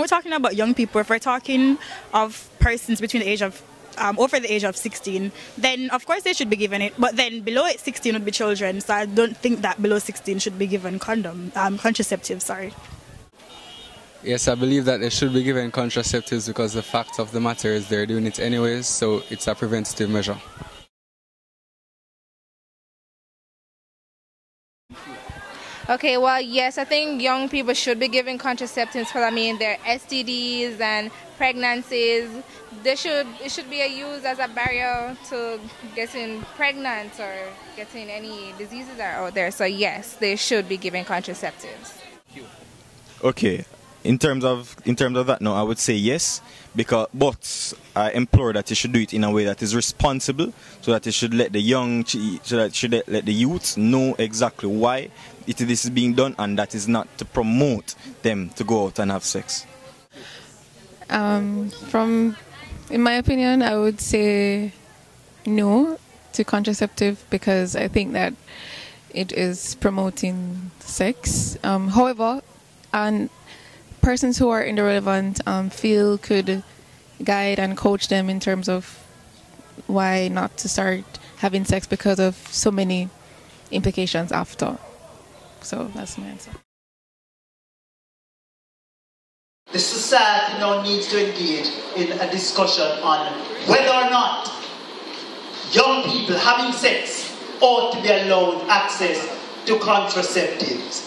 we're talking about young people, if we're talking of persons between the age of over the age of 16, then of course they should be given it. But then below 16 would be children, so I don't think that below 16 should be given contraceptives. Sorry. Yes, I believe that they should be given contraceptives because the fact of the matter is they're doing it anyways, so it's a preventative measure. Okay, well, yes, I think young people should be given contraceptives because, I mean, their STDs and pregnancies, it should be used as a barrier to getting pregnant or getting any diseases that are out there. So, yes, they should be given contraceptives. Okay, in terms of that, no, I would say yes, but I implore that you should do it in a way that is responsible, so that you should let the let the youths know exactly why this is being done, and that is not to promote them to go out and have sex. In my opinion, I would say no to contraceptive because I think that it is promoting sex. However, and persons who are in the relevant field could guide and coach them in terms of why not to start having sex because of so many implications after. So that's my answer. The society now needs to engage in a discussion on whether or not young people having sex ought to be allowed access to contraceptives.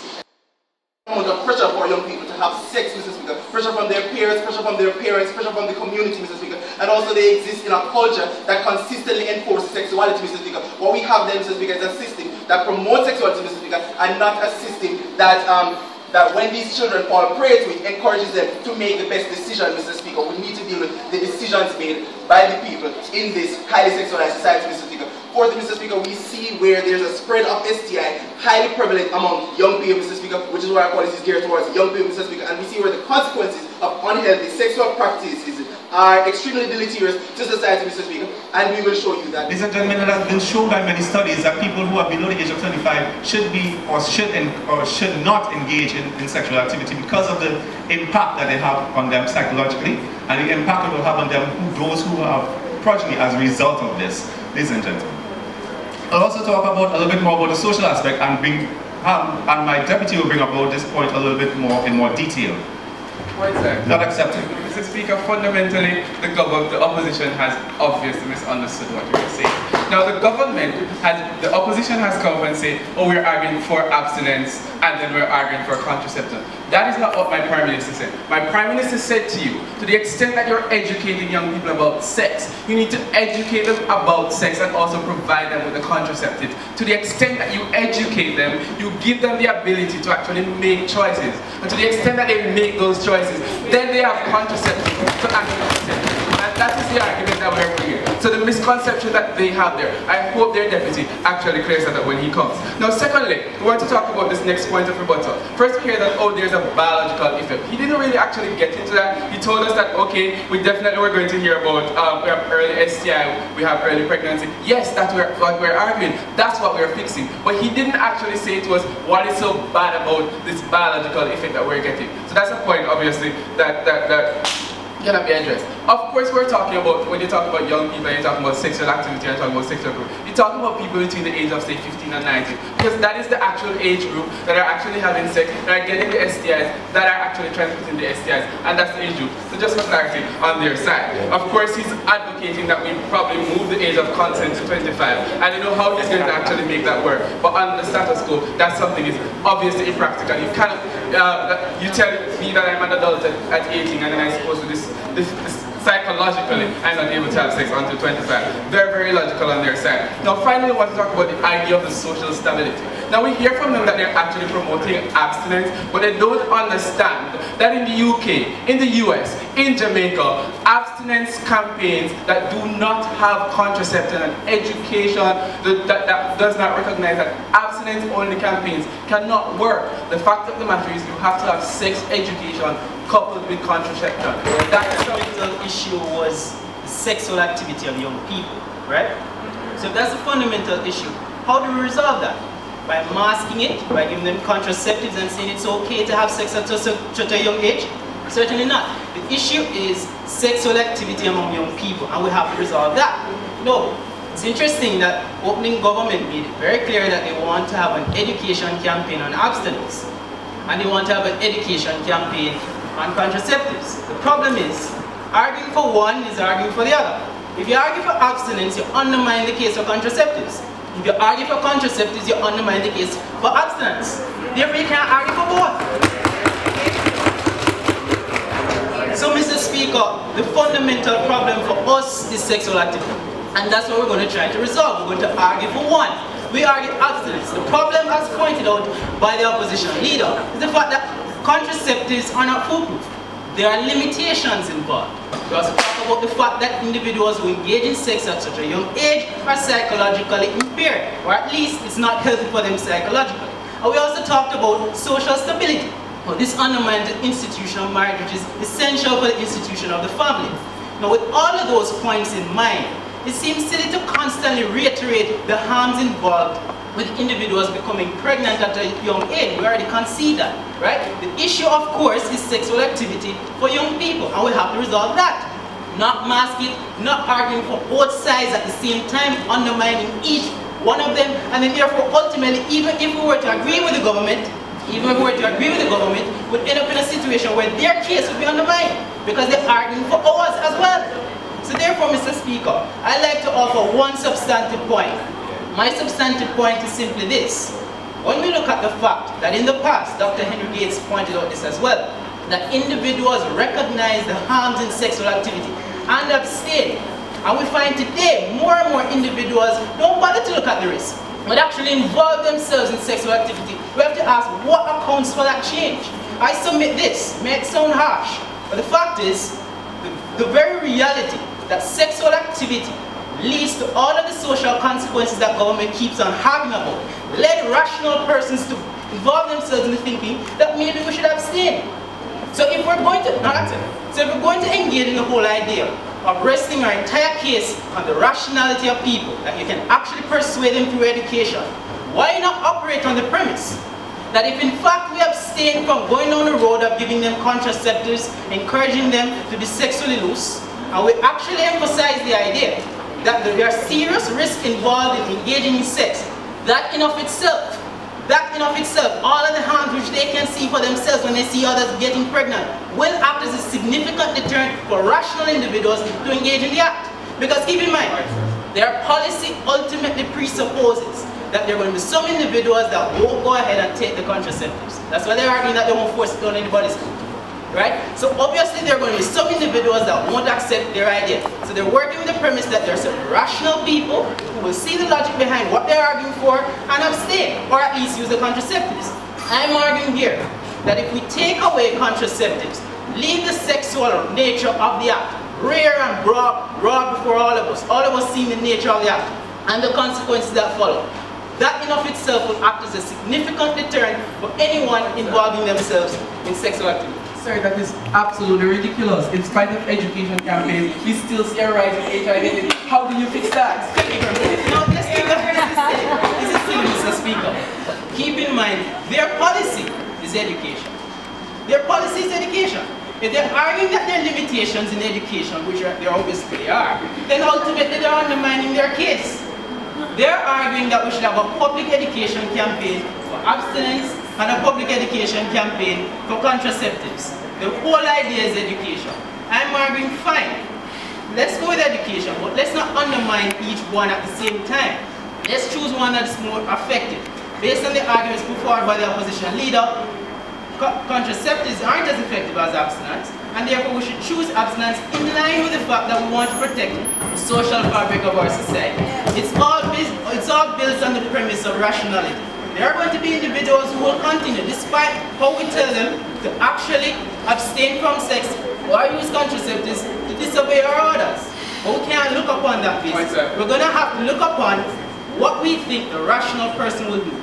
The pressure for young people to have sex, Mr. Speaker, pressure from their peers, pressure from their parents, pressure from the community, Mr. Speaker, and also they exist in a culture that consistently enforces sexuality, Mr. Speaker. What we have then, Mr. Speaker, is a system that promotes sexuality, Mr. Speaker, and not a system that that when these children fall prey to it, encourages them to make the best decision, Mr. Speaker. We need to deal with the decisions made by the people in this highly sexualized society, Mr. Speaker. Fourthly, Mr. Speaker, we see where there's a spread of STI highly prevalent among young people, Mr. Speaker, which is why our policy is geared towards young people, Mr. Speaker, and we see where the consequences of unhealthy sexual practices are extremely deleterious to society, Mr. Speaker, and we will show you that. Ladies and gentlemen, it has been shown by many studies that people who are below the age of 25 should be or should not engage in sexual activity because of the impact that they have on them psychologically and the impact it will have on them, those who have progeny as a result of this, ladies and gentlemen. I'll also talk about a little bit more about the social aspect and my deputy will bring about this point a little bit more in more detail. Not accepted. Mr. Speaker, fundamentally, the opposition has obviously misunderstood what you were saying. Now, the opposition has come and said, oh, we're arguing for abstinence and then we're arguing for contraception. That is not what my Prime Minister said. My Prime Minister said to you, to the extent that you're educating young people about sex, you need to educate them about sex and also provide them with the contraceptives. To the extent that you educate them, you give them the ability to actually make choices. And to the extent that they make those choices, then they have contraceptives to actually consent. And that is the argument that we're bringing. So the misconception that they have there, I hope their deputy actually clears that up when he comes. Now secondly, we want to talk about this next point of rebuttal. First we hear that, oh, there's a biological effect. He didn't really actually get into that. He told us that, okay, we definitely were going to hear about, we have early STI, we have early pregnancy. Yes, that's what we're arguing. That's what we're fixing. But he didn't actually say to us what is so bad about this biological effect that we're getting. So that's a point, obviously, that cannot be addressed. Of course, we're talking about, when you talk about young people, you're talking about sexual activity, you're talking about sexual group. You're talking about people between the age of, say, 15 and 19. Because that is the actual age group that are actually having sex, that are getting the STIs, that are actually transmitting the STIs. And that's the age group. So just for clarity on their side. Of course, he's advocating that we probably move the age of consent to 25. I don't know how he's going to actually make that work. But on the status quo, that's something is obviously impractical. You cannot, you tell me that I'm an adult at 18 and then I'm supposed to this psychologically, I'm not able to have sex until 25. Very, very logical on their side. Now finally, I want to talk about the idea of the social stability. Now we hear from them that they're actually promoting abstinence, but they don't understand that in the UK, in the US, in Jamaica, abstinence campaigns that do not have contraception and education that does not recognize that abstinence-only campaigns cannot work. The fact of the matter is you have to have sex education coupled with contraception. That fundamental issue was the sexual activity of young people, right? So that's the fundamental issue. How do we resolve that? By masking it, by giving them contraceptives and saying it's okay to have sex at such a young age? Certainly not. The issue is sexual activity among young people, and we have to resolve that. No, it's interesting that opening government made it very clear that they want to have an education campaign on abstinence, and they want to have an education campaign on contraceptives. The problem is, arguing for one is arguing for the other. If you argue for abstinence, you undermine the case for contraceptives. If you argue for contraceptives, you undermine the case for abstinence. Therefore, you can't argue for both. So, Mr. Speaker, the fundamental problem for us is sexual activity. And that's what we're going to try to resolve. We're going to argue for one. We argue abstinence. The problem, as pointed out by the opposition leader, is the fact that contraceptives are not foolproof. There are limitations involved. We also talk about the fact that individuals who engage in sex at such a young age are psychologically impaired, or at least it's not healthy for them psychologically. And we also talked about social stability. Well, this undermines the institution of marriage, which is essential for the institution of the family. Now, with all of those points in mind, it seems silly to constantly reiterate the harms involved with individuals becoming pregnant at a young age. We already concede that, right? The issue, of course, is sexual activity for young people, and we have to resolve that. Not mask it, not arguing for both sides at the same time, undermining each one of them, and then therefore, ultimately, even if we were to agree with the government, we'd end up in a situation where their case would be undermined, because they're arguing for ours as well. So therefore, Mr. Speaker, I'd like to offer one substantive point. My substantive point is simply this. When we look at the fact that in the past, Dr. Henry Gates pointed out this as well, that individuals recognize the harms in sexual activity and abstain. And we find today more and more individuals don't bother to look at the risk, but actually involve themselves in sexual activity. We have to ask what accounts for that change. I submit this, may it sound harsh, but the fact is, the very reality that sexual activity leads to all of the social consequences that government keeps on harping about, led rational persons to involve themselves in the thinking that maybe we should abstain. So if we're going to, engage in the whole idea of resting our entire case on the rationality of people, that you can actually persuade them through education, why not operate on the premise that if in fact we abstain from going down the road of giving them contraceptives, encouraging them to be sexually loose, and we actually emphasize the idea that there are serious risks involved in engaging in sex, that in of itself, all of the harms which they can see for themselves when they see others getting pregnant, will act as a significant deterrent for rational individuals to engage in the act. Because keep in mind, their policy ultimately presupposes that there are going to be some individuals that won't go ahead and take the contraceptives. That's why they're arguing that they won't force it on anybody's school. Right? So obviously there are going to be some individuals that won't accept their idea. So they're working with the premise that there are some rational people who will see the logic behind what they're arguing for and abstain, or at least use the contraceptives. I'm arguing here that if we take away contraceptives, leave the sexual nature of the act rare and broad before all of us seeing the nature of the act and the consequences that follow, that in of itself will act as a significant deterrent for anyone involving themselves in sexual activity. Sir, that is absolutely ridiculous. In spite of education campaigns, we still see a rise in HIV. How do you fix that? No, this is silly, Mr. Speaker. Keep in mind, their policy is education. Their policy is education. If they're arguing that there are limitations in education, which there obviously are, then ultimately they're undermining their case. They're arguing that we should have a public education campaign for abstinence and a public education campaign for contraceptives. The whole idea is education. I'm arguing fine. Let's go with education, but let's not undermine each one at the same time. Let's choose one that's more effective. Based on the arguments put forward by the opposition leader, contraceptives aren't as effective as abstinence, and therefore we should choose abstinence in line with the fact that we want to protect the social fabric of our society. It's all built on the premise of rationality. There are going to be individuals who will continue, despite how we tell them to actually abstain from sex or use contraceptives, to disobey our orders. But we can't look upon that basis. We're going to have to look upon what we think the rational person will do.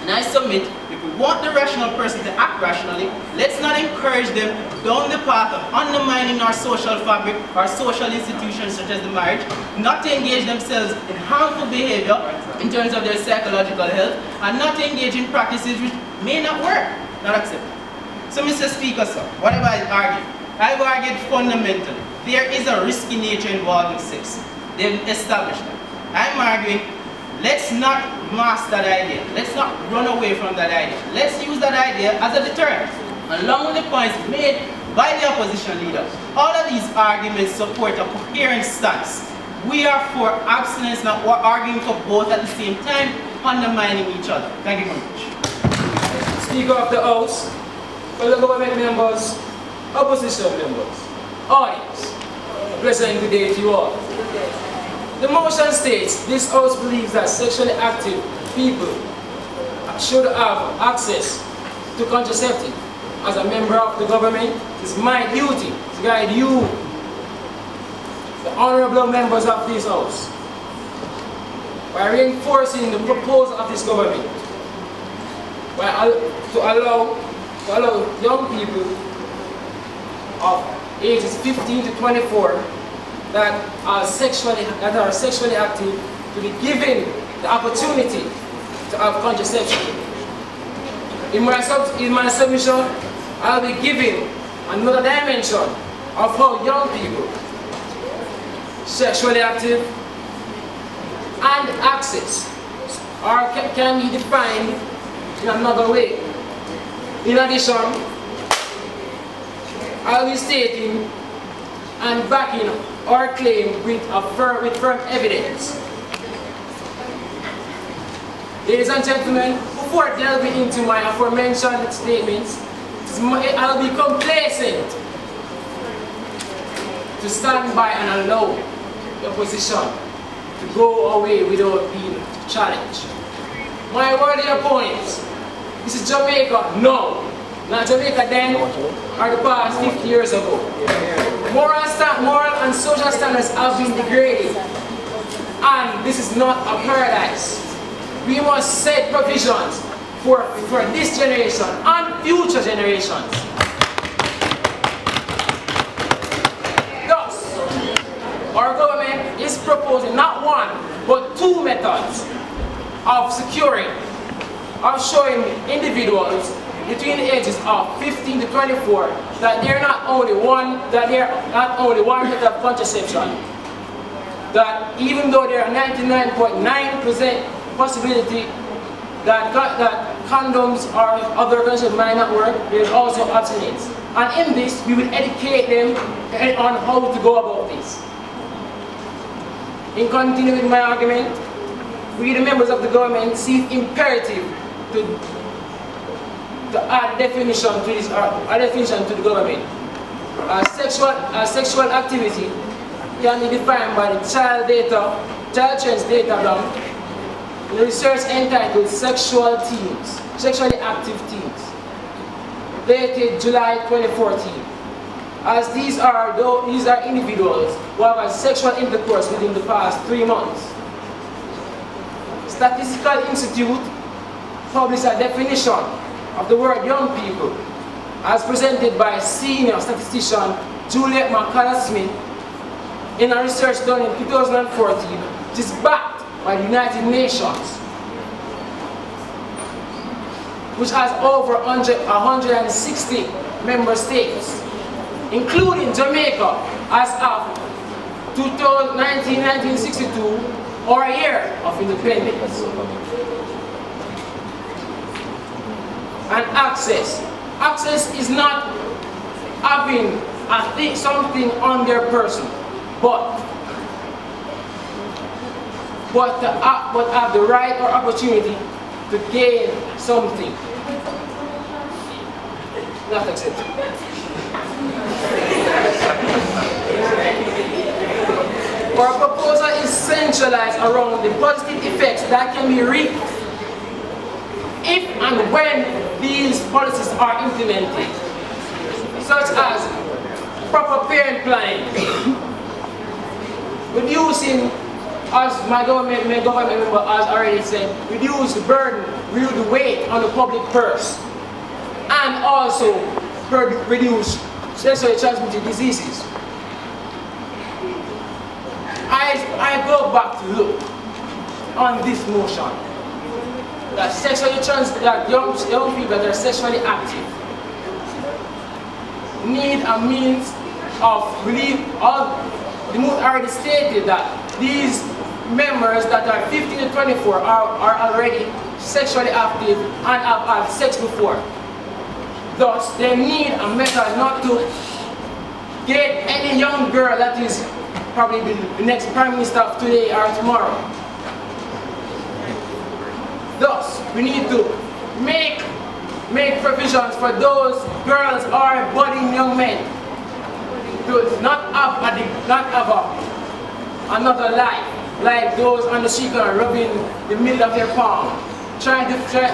And I submit, if we want the rational person to act rationally, let's not encourage them down the path of undermining our social fabric, our social institutions such as the marriage, not to engage themselves in harmful behavior in terms of their psychological health, and not to engage in practices which may not work, not acceptable. So, Mr. Speaker, sir, what have I argued? I've argued fundamentally there is a risky nature involved in sex. They've established that. I'm arguing, let's not mask that idea. Let's not run away from that idea. Let's use that idea as a deterrent. Along with the points made by the opposition leader, all of these arguments support a coherent stance. We are for abstinence, not we're arguing for both at the same time, undermining each other. Thank you very much. Speaker of the House, fellow government members, opposition members, audience, a pleasant good day to you all. The motion states this House believes that sexually active people should have access to contraceptives. As a member of the government, it's my duty to guide you, the honorable members of this House, by reinforcing the proposal of this government, to allow young people of ages 15 to 24 that are sexually active to be given the opportunity to have contraception. In my submission, I'll be giving another dimension of how young people, sexually active and access can be defined in another way. In addition, I'll be stating and backing our claim with firm evidence. Ladies and gentlemen, before delving into my aforementioned statements, I'll be complacent to stand by and allow the opposition to go away without being challenged. My worthy opponents, this is Jamaica now, not Jamaica then or the past 50 years ago. Moral and social standards have been degraded, and this is not a paradise. We must set provisions for this generation and future generations. Thus, our government is proposing not one, but two methods of showing individuals between the ages of 15 to 24 that they're not only one method of contraception, that even though there are 99.9% possibility that condoms or other contraceptives might not work, there's also abstinence. And in this, we will educate them on how to go about this. In continuing my argument, we the members of the government see it imperative to add definition to this, to the government. Sexual activity can be defined by the Child Trends Data Bank, the research entitled Sexually Active Teens, dated July 2014. As these are individuals who have had sexual intercourse within the past 3 months. Statistical Institute published a definition of the word young people as presented by senior statistician Juliet Mclaren in a research done in 2014, which is backed by the United Nations, which has over 160 member states, including Jamaica as of 1962, or a year of independence. And access. Access is not having something on their person, but have the right or opportunity to gain something. Not accepted. Our proposal is centralized around the positive effects that can be reaped if and when these policies are implemented, such as proper parent planning, reducing, as my government member has already said, reduce the burden, reduce the weight on the public purse, and also reduce sexually transmitted diseases. I go back to look on this motion that young people that are sexually active need a means of relief. The mood already stated that these members that are 15 to 24 are already sexually active and have had sex before. Thus, they need a method not to get any young girl that is probably the next Prime Minister of today or tomorrow. Thus, we need to make provisions for those girls or budding young men to not have another life like those on the street corner rubbing the middle of their palm,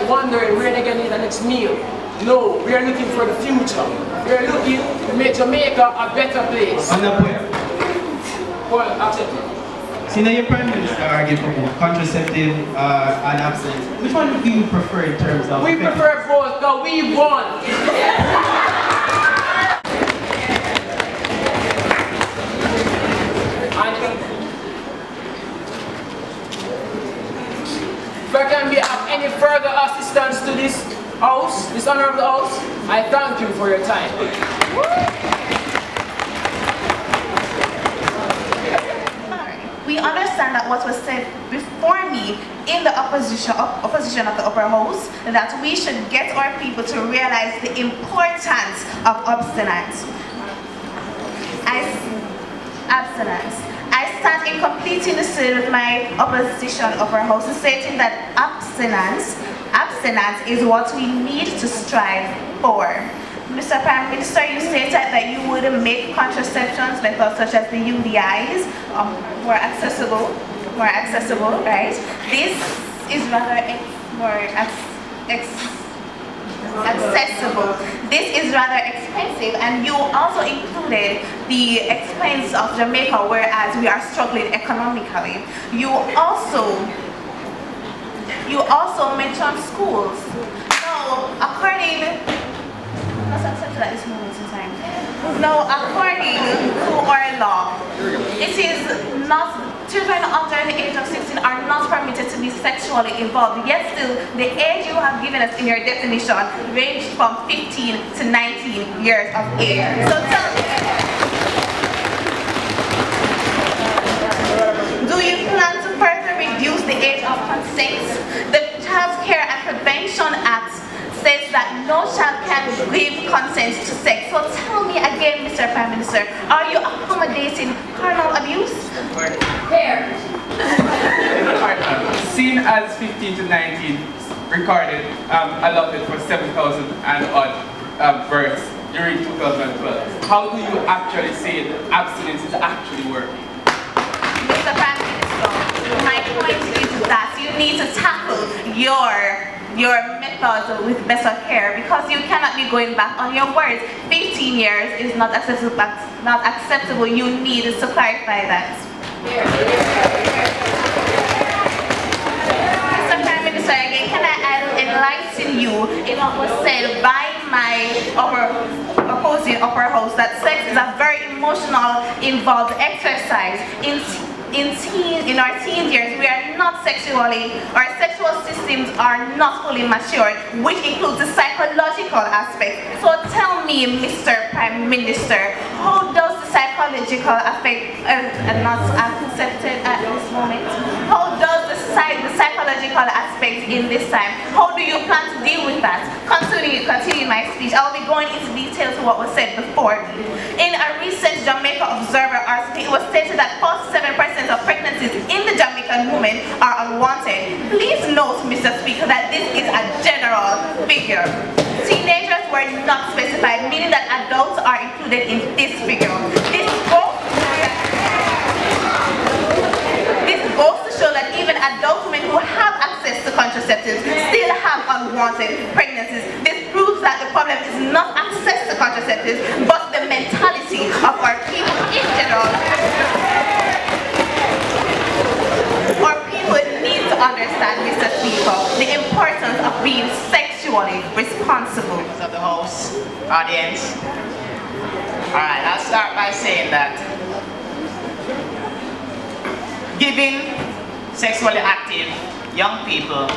wondering where they're gonna eat the next meal. No, we are looking for the future. We are looking to make Jamaica a better place. On that point, well, accept it. see now your Prime Minister argued for both contraceptive and abstinence. Which one do you prefer in terms of? We prefer both, because we won. If I can be of any further assistance to this house, this honorable house, I thank you for your time. We understand that what was said before me in the opposition of the upper house, that we should get our people to realize the importance of abstinence. I stand in complete unison with my opposition upper house, stating that abstinence is what we need to strive for. Mr. Prime Minister, you stated that you would make contraceptions methods such as the UDIs more accessible, right? This is rather more accessible. This is rather expensive, and you also included the expense of Jamaica, whereas we are struggling economically. You also mentioned schools. So, according to our law, it is not, children under the age of 16 are not permitted to be sexually involved. Yet still, the age you have given us in your definition ranged from 15 to 19 years of age. So tell me, do you plan to further reduce the age of consent? The Child Care and Prevention Act says that no child can give consent to sex. So tell me again, Mr. Prime Minister, are you accommodating carnal abuse? Here. Seen as 15 to 19 recorded, allotted for 7,000 and odd births during 2012. How do you actually say that abstinence is actually working? Mr. Prime Minister, my point is that you need to tackle your methods with better care, because you cannot be going back on your words. 15 years is not acceptable. You need to clarify that. Mr. Prime Minister, again, can I enlighten you in what was said by my opposing upper house, that sex is a very emotional, involved exercise. In our teen years, we are not our sexual systems are not fully matured, which includes the psychological aspect. So tell me, Mr. Prime Minister, how does the psychological aspect not accepted at this moment? How does the psychological aspect in this time, how do you plan to deal with that? Continue my speech. I'll be going into detail to what was said before. In a recent Jamaica Observer article, it was stated that 47% of pregnancies in the Jamaican women are unwanted. Please note, Mr. Speaker, that this is a general figure. Teenagers were not specified, meaning that adults are included in this figure. This goes to show that even adult women who have access to contraceptives still have unwanted pregnancies. This proves that the problem is not access to contraceptives, but the mentality of our people in general. Our people need to understand, Mr. Speaker, the importance of being sexually responsible. Of the house, audience. Alright, I'll start by saying that giving sexually active young people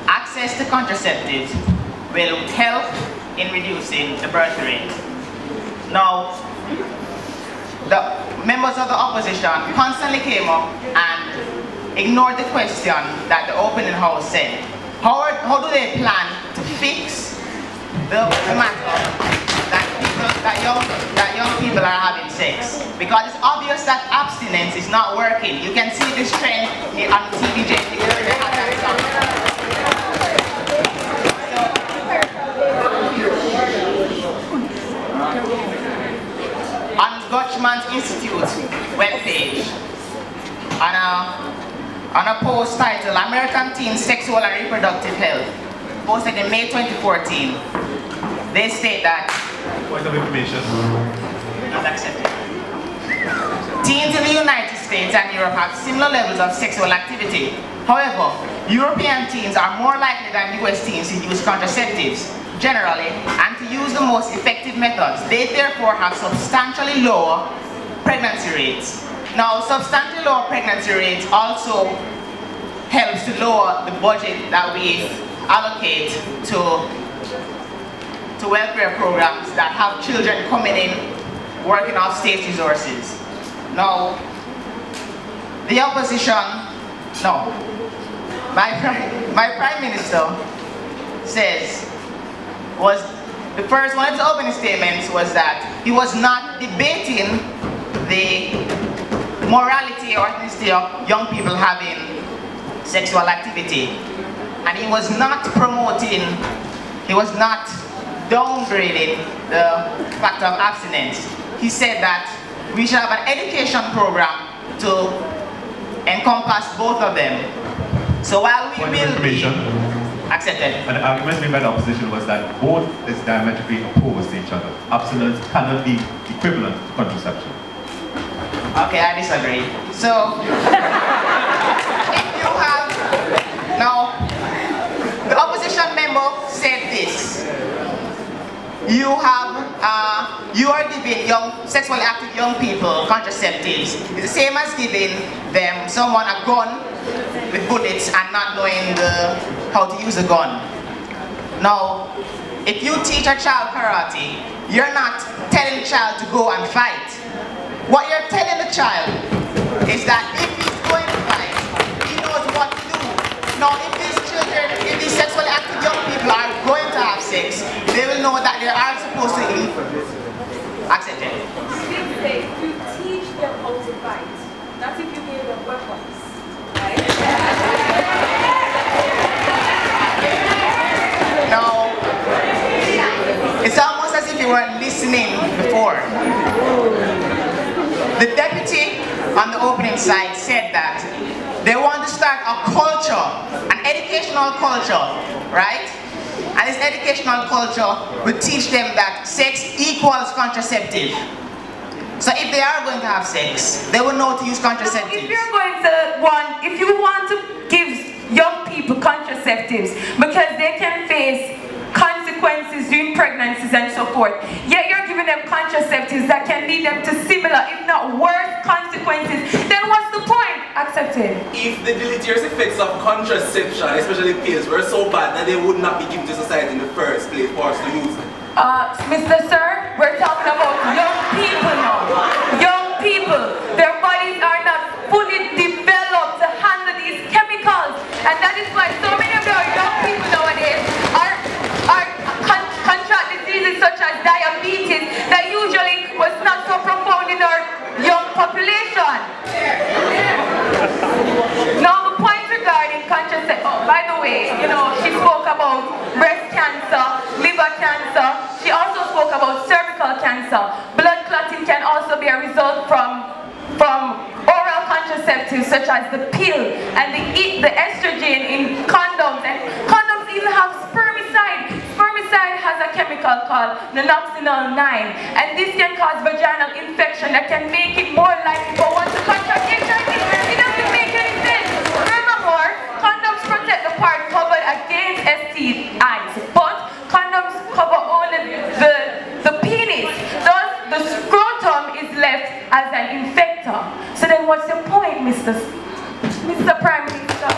access to contraceptives will help in reducing the birth rate. Now, the members of the opposition constantly came up and ignored the question that the opening house said. How do they plan to fix the matter that young people are having sex? Because it's obvious that abstinence is not working. You can see this trend on TVJ. On Gutschman's Institute webpage, on a post titled American Teens Sexual and Reproductive Health, posted in May 2014, they state that point of information. Not accepted. Teens in the United States and Europe have similar levels of sexual activity. However, European teens are more likely than US teens to use contraceptives generally and to use the most effective methods. They therefore have substantially lower pregnancy rates. Now, substantially lower pregnancy rates also helps to lower the budget that we allocate to welfare programs that have children coming in working off state resources. Now, the opposition, no, my Prime Minister says, one of his opening statements was that he was not debating the morality or ethnicity of young people having sexual activity. And he was not promoting, he was not downgrading the fact of abstinence. He said that we should have an education program to encompass both of them. So while we will be accepted. And the argument made by the opposition was that both is diametrically opposed to each other. Abstinence cannot be equivalent to contraception. Okay, I disagree. So, if you have, now, the opposition member said this. You are giving sexually active young people contraceptives. It's the same as giving them someone a gun with bullets and not knowing how to use a gun. Now, if you teach a child karate, you're not telling the child to go and fight. What you're telling the child is that if he's going to fight, he knows what to do. Now, if these children, if these sexually active young people are going to have sex, they will know that they are supposed to eat. Accept it. You teach them how to fight, not if you give them weapons. Right? No. It's almost as if you weren't listening before. The deputy on the opening side said that they want to start a culture, an educational culture, right? And this educational culture will teach them that sex equals contraceptive. So if they are going to have sex, they will know to use contraceptives. So if you want to give young people contraceptives because they can face consequences during pregnancies and so forth, yet you're giving them contraceptives that can lead them to similar, if not worse, consequences, then what's the point? Accepted. If the deleterious effects of contraception, especially pills, were so bad that they would not be given to society in the first place for us to use them. Mr. Sir, we're talking about young people now. Young people, their bodies are not fully developed to handle these chemicals, and that is why so many of our young people nowadays contract diseases such as diabetes that usually was not so profound in our young population. Now the point regarding contraception, by the way, she spoke about breast cancer, liver cancer, she also spoke about cervical cancer. Blood clotting can also be a result from oral contraceptives such as the pill and the estrogen in condoms, and condoms even have spermicide. Spermicide has a chemical called naloxone 9, and this can cause vaginal infection that can make it more likely for one to contract HIV. It doesn't make any sense. Furthermore, condoms protect the part covered against STIs, but condoms cover only the penis. Thus, the scrotum is left as an infector. So then what's your point, Mr. Prime Minister?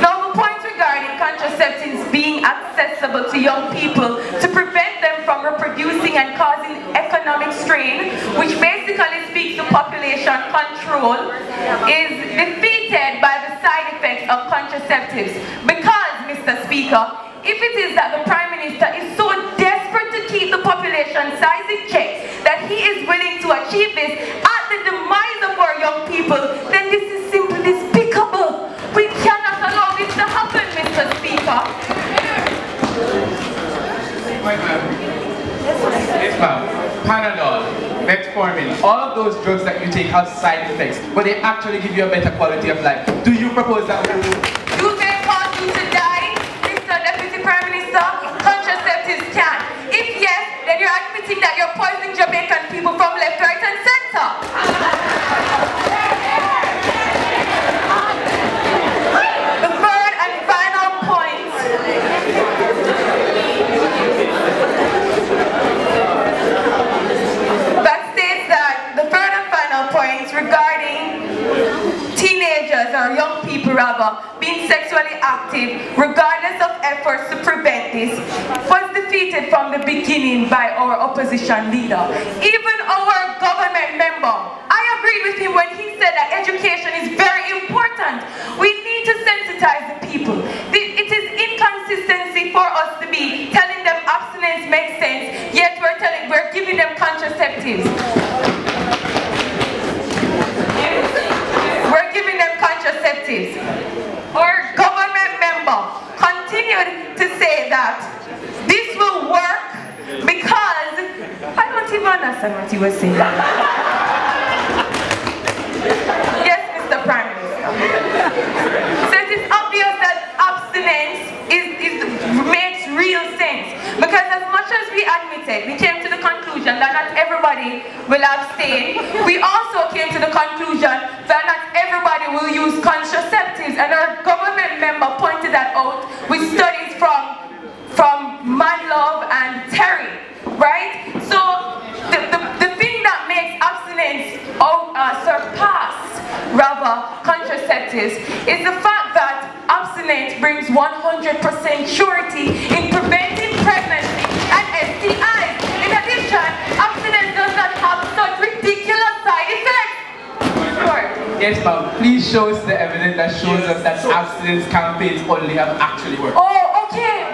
Now the point regarding contraceptives being control is defeated by the side effects of contraceptives. Because, Mr. Speaker, if it is that the Prime Minister is so desperate to keep the population size in check that he is willing to achieve this at the demise of our young people, then this is simply despicable. We cannot allow this to happen, Mr. Speaker. Yes, ma'am. Panadol, metformin, all of those drugs that you take have side effects, but they actually give you a better quality of life. Do you propose that? Do they cause you to die, Mr. Deputy Prime Minister? Contraceptives can. If yes, then you're admitting that you're poisoning Jamaican people from left, right, and center. The third and final point. That states that the third and final point regarding teenagers or young people rather being sexually active regardless of efforts to prevent this was defeated from the beginning by our opposition leader. Even our government member, I agreed with him when he said that education is very important. We need to sensitize the people. It is inconsistency for us to be telling them abstinence makes sense, yet we're giving them contraceptives. We're giving them contraceptives. Our government member continued to say that this will work because I don't even understand what he was saying. Yes, Mr. Prime Minister. So it is obvious that abstinence makes real sense because as much as we admitted, we came to the conclusion that not everybody will abstain. We also came to the conclusion that not everybody will use contraceptives, and our government member pointed that out with studies from Manlove and Terry, right? So the thing that makes abstinence surpass rather contraceptives is the fact that abstinence brings 100% surety in preventing pregnancy and STIs. In addition, abstinence does not have such ridiculous side effects. Sure. Yes, ma'am. Please show us the evidence that shows us that abstinence campaigns only have actually worked. Oh, okay.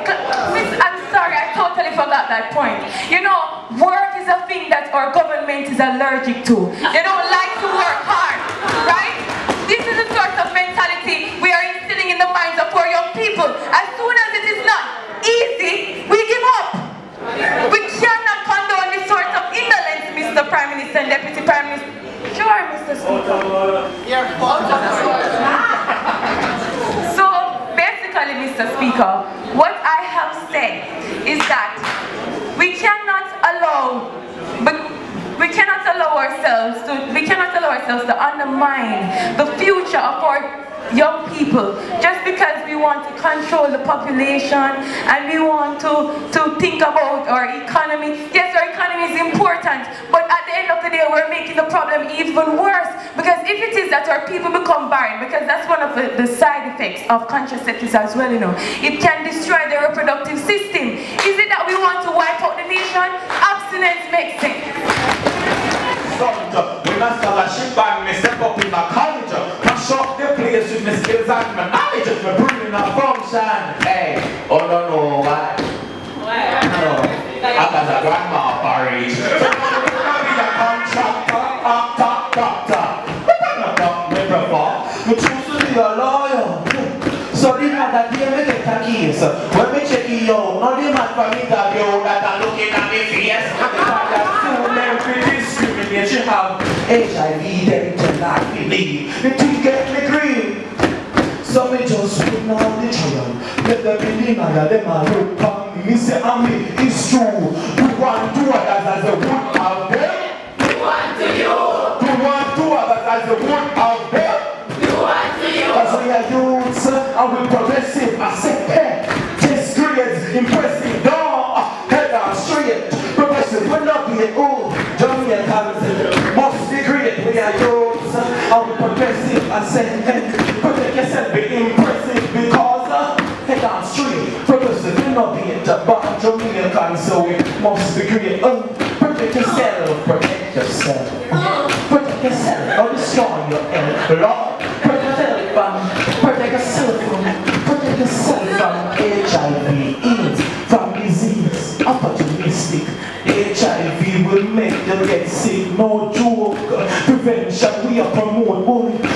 Miss, I'm sorry, I totally forgot that point. You know, work is a thing that our government is allergic to. They don't like to work hard, right? This is the sort of mentality we are instilling in the minds of our young people. As soon as it is not easy, we give up. We cannot condone this sort of indolence, Mr. Prime Minister and Deputy Prime Minister. Sure, Mr. Speaker. So, basically, Mr. Speaker, what I have said is that we cannot allow ourselves to undermine the future of our young people just because we want to control the population and we want to think about our economy. Yes, our economy is important, but at the end of the day we're making the problem even worse, because if it is that our people become barren, because that's one of the side effects of contraceptives as well, you know, it can destroy the reproductive system. Is it that we want to wipe out the nation? Abstinence makes sense. When I scholarship and me step up in my college, I shock the place with my skills and my knowledge, my bringing a function. Hey, oh no, why? No, I got a grandma operate. So I'm a contractor, doctor. But I'm not a member. You choose to be a lawyer. So the man that gave me get a case, when me check it out, not the man from interview that are looking at me face. She have HIV, then cannot believe. The thing get me green. So me just win on the trial. Let them believe and them a look on me. Me say and me, it's true. Do one, two others as the wood of them. Do one to you. Do one, two others as the wood of them. Do one to you. That's why I use and we progressive. I say, hey, this grades impressive. No, head on straight. Progressive will not be a must be great, we are yours, I'm progressive, I said, hey, protect yourself, be impressive, because head on straight, progressive, will not be it, but Jamaican, so we must be great, protect yourself, protect yourself, protect yourself, your health. Lord, protect yourself from HIV, AIDS, from disease, opportunistic. HIV will make you get sick, no joke. Prevention, we are promote, boy.